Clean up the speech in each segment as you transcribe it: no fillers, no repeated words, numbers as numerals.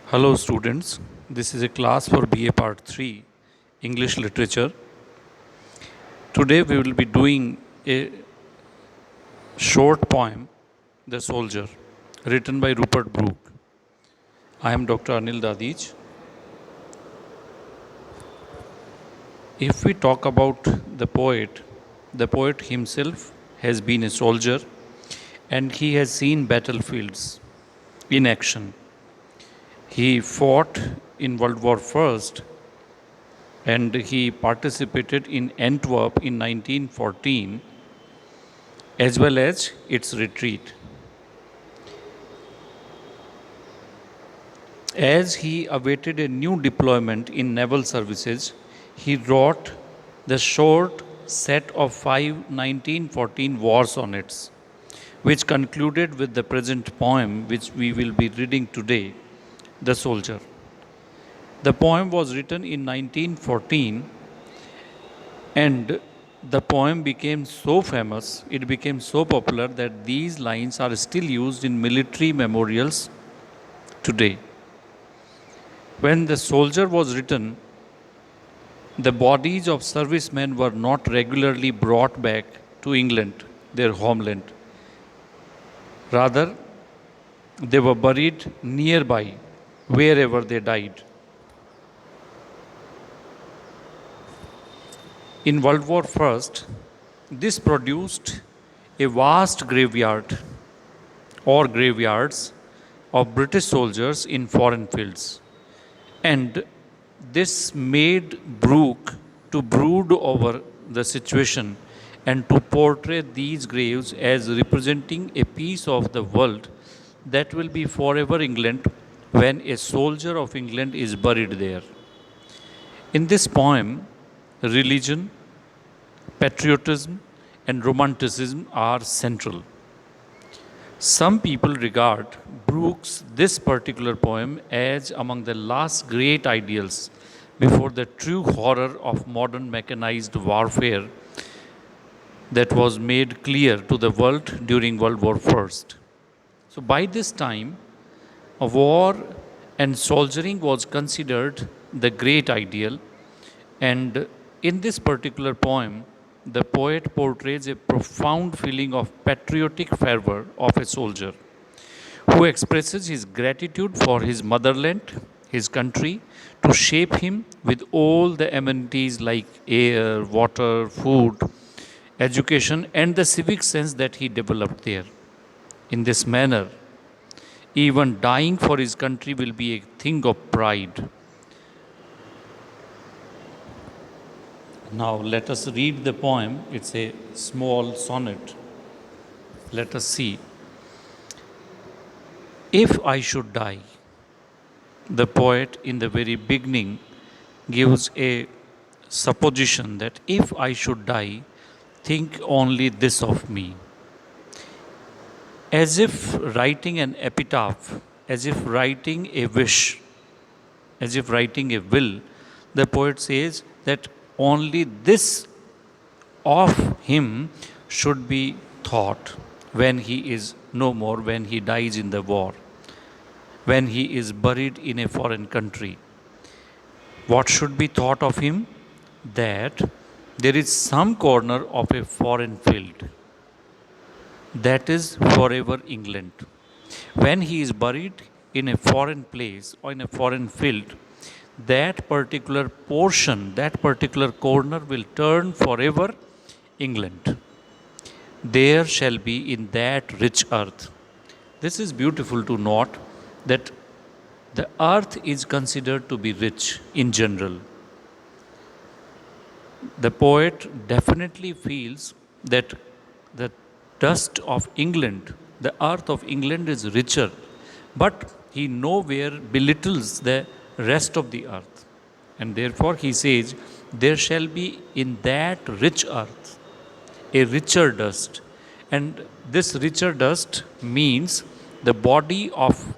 Hello students, this is a class for BA Part 3 English Literature. Today we will be doing a short poem, The Soldier, written by Rupert Brooke. I am Dr. Anil Dadij. If we talk about the poet himself has been a soldier and he has seen battlefields in action. He fought in World War I and he participated in Antwerp in 1914 as well as its retreat. As he awaited a new deployment in naval services, he wrote the short set of 1914 war sonnets, which concluded with the present poem which we will be reading today, The Soldier. The poem was written in 1914 and the poem became so famous, it became so popular that these lines are still used in military memorials today. When The Soldier was written, the bodies of servicemen were not regularly brought back to England, their homeland. Rather, they were buried nearby, wherever they died. In World War I, this produced a vast graveyard or graveyards of British soldiers in foreign fields. And this made Brooke to brood over the situation and to portray these graves as representing a piece of the world that will be forever England when a soldier of England is buried there. In this poem, religion, patriotism, and romanticism are central. Some people regard Brooke's this particular poem as among the last great ideals before the true horror of modern mechanized warfare that was made clear to the world during World War I. So by this time, a war and soldiering was considered the great ideal, and in this particular poem, the poet portrays a profound feeling of patriotic fervor of a soldier who expresses his gratitude for his motherland, his country, to shape him with all the amenities like air, water, food, education, and the civic sense that he developed there. In this manner, even dying for his country will be a thing of pride. Now, let us read the poem. It's a small sonnet. Let us see. If I should die, the poet in the very beginning gives a supposition that if I should die, think only this of me. As if writing an epitaph, as if writing a wish, as if writing a will, the poet says that only this of him should be thought when he is no more, when he dies in the war, when he is buried in a foreign country. What should be thought of him? That there is some corner of a foreign field that is forever England. When he is buried in a foreign place or in a foreign field, that particular portion, that particular corner will turn forever England. There shall be in that rich earth. This is beautiful to note that the earth is considered to be rich in general. The poet definitely feels that the dust of England, the earth of England is richer, but he nowhere belittles the rest of the earth. And therefore he says, there shall be in that rich earth a richer dust. And this richer dust means the body of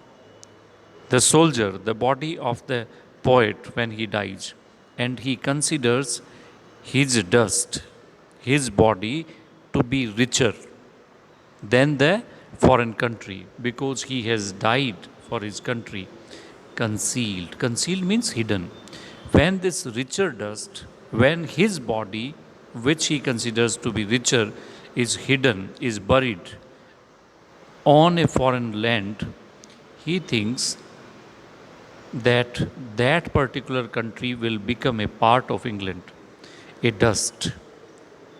the soldier, the body of the poet when he dies. And he considers his dust, his body, to be richer than the foreign country because he has died for his country. concealed. Concealed means hidden. When this richer dust, when his body, which he considers to be richer, is hidden, is buried on a foreign land, he thinks that that particular country will become a part of England, a dust.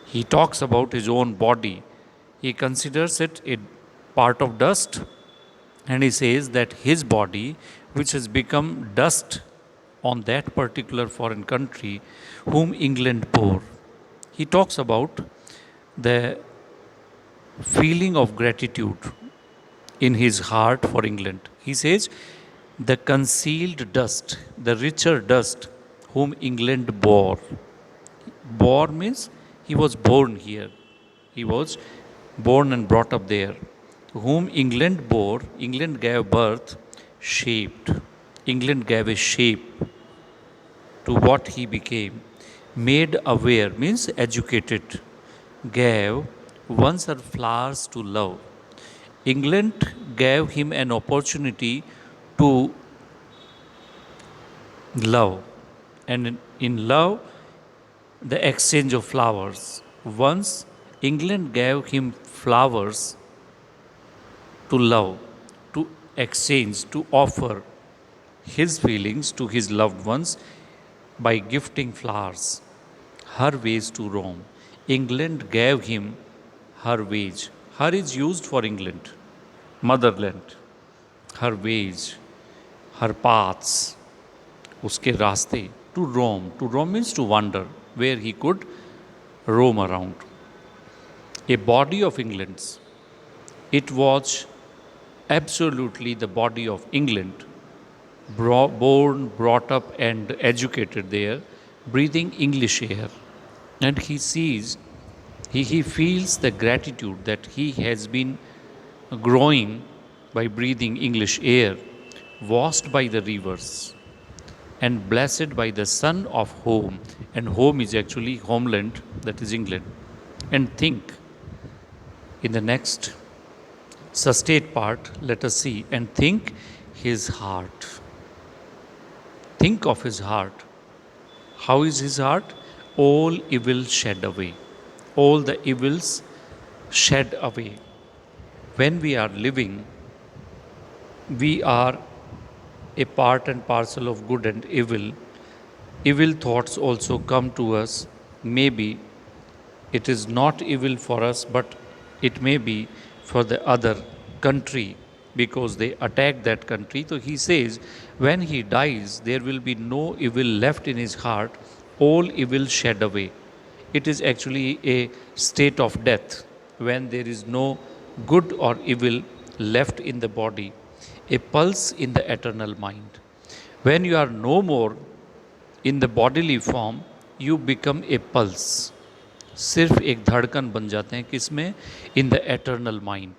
He talks about his own body. He considers it a part of dust, and he says that his body, which has become dust on that particular foreign country, whom England bore. He talks about the feeling of gratitude in his heart for England. He says, the concealed dust, the richer dust, whom England bore. Bore means he was born here. He was born and brought up there. Whom England bore, England gave birth, shaped. England gave a shape to what he became. Made aware means educated. Gave once her flowers to love. England gave him an opportunity to love. And in love, the exchange of flowers. Once England gave him flowers to love, to exchange, to offer his feelings to his loved ones by gifting flowers. Her ways to roam. England gave him her wage. Her is used for England, motherland. Her wage, her paths, uske raste, to roam. To roam means to wander, where he could roam around. A body of England's. It was absolutely the body of England, born, brought up, and educated there, breathing English air. And he sees, he feels the gratitude that he has been growing by breathing English air, washed by the rivers, and blessed by the sun of home. And home is actually homeland, that is England. And think, in the next sustain part, let us see, and think his heart. Think of his heart. How is his heart? All evil shed away. All the evils shed away. When we are living, we are a part and parcel of good and evil. Evil thoughts also come to us. Maybe it is not evil for us, but it may be for the other country because they attack that country. So he says, when he dies, there will be no evil left in his heart, all evil shed away. It is actually a state of death when there is no good or evil left in the body, a pulse in the eternal mind. When you are no more in the bodily form, you become a pulse. सिर्फ एक धड़कन बन जाते हैं किसमें? In the eternal mind.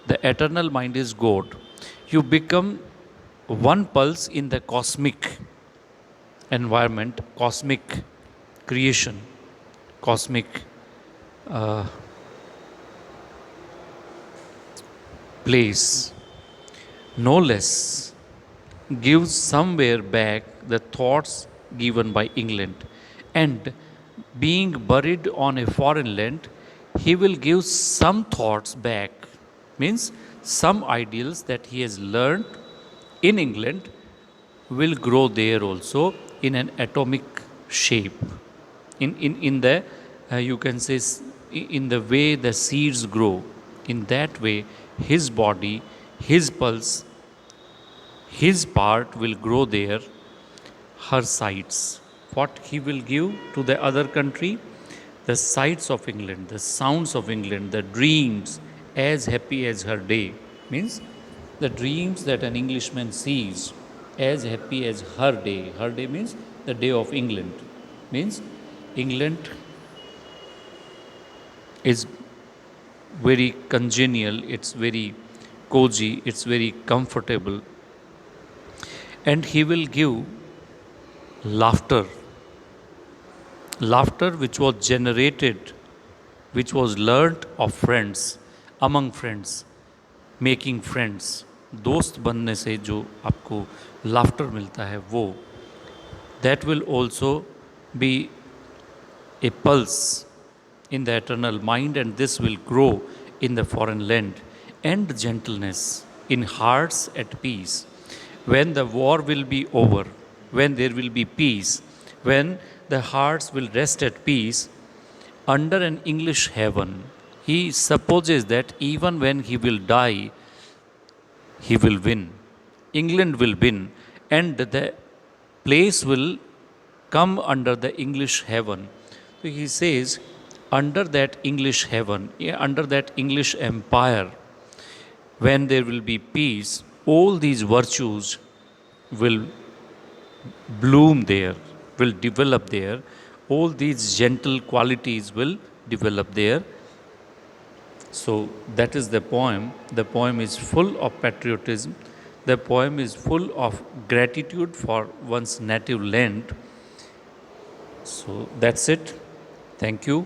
The eternal mind is God. You become one pulse in the cosmic environment, cosmic creation, cosmic place, no less, gives somewhere back the thoughts given by England. And being buried on a foreign land, he will give some thoughts back, means some ideals that he has learned in England will grow there also in an atomic shape. In the, you can say, in the way the seeds grow, in that way, his body, his pulse, his part will grow there, her sights. What he will give to the other country? The sights of England, the sounds of England, the dreams as happy as her day. Means the dreams that an Englishman sees as happy as her day. Her day means the day of England. Means England is very congenial, it's very cozy, it's very comfortable. And he will give laughter. Laughter which was generated, which was learnt of friends, among friends, making friends. दोस्त बनने से जो आपको laughter मिलता है वो, that will also be a pulse in the eternal mind, and this will grow in the foreign land. And gentleness in hearts at peace. When the war will be over, when there will be peace, when the hearts will rest at peace under an English heaven, he supposes that even when he will die, he will win. England will win, and the place will come under the English heaven. So he says, under that English heaven, under that English empire, when there will be peace, all these virtues will bloom there, will develop there. All these gentle qualities will develop there. So that is the poem. The poem is full of patriotism. The poem is full of gratitude for one's native land. So that's it. Thank you.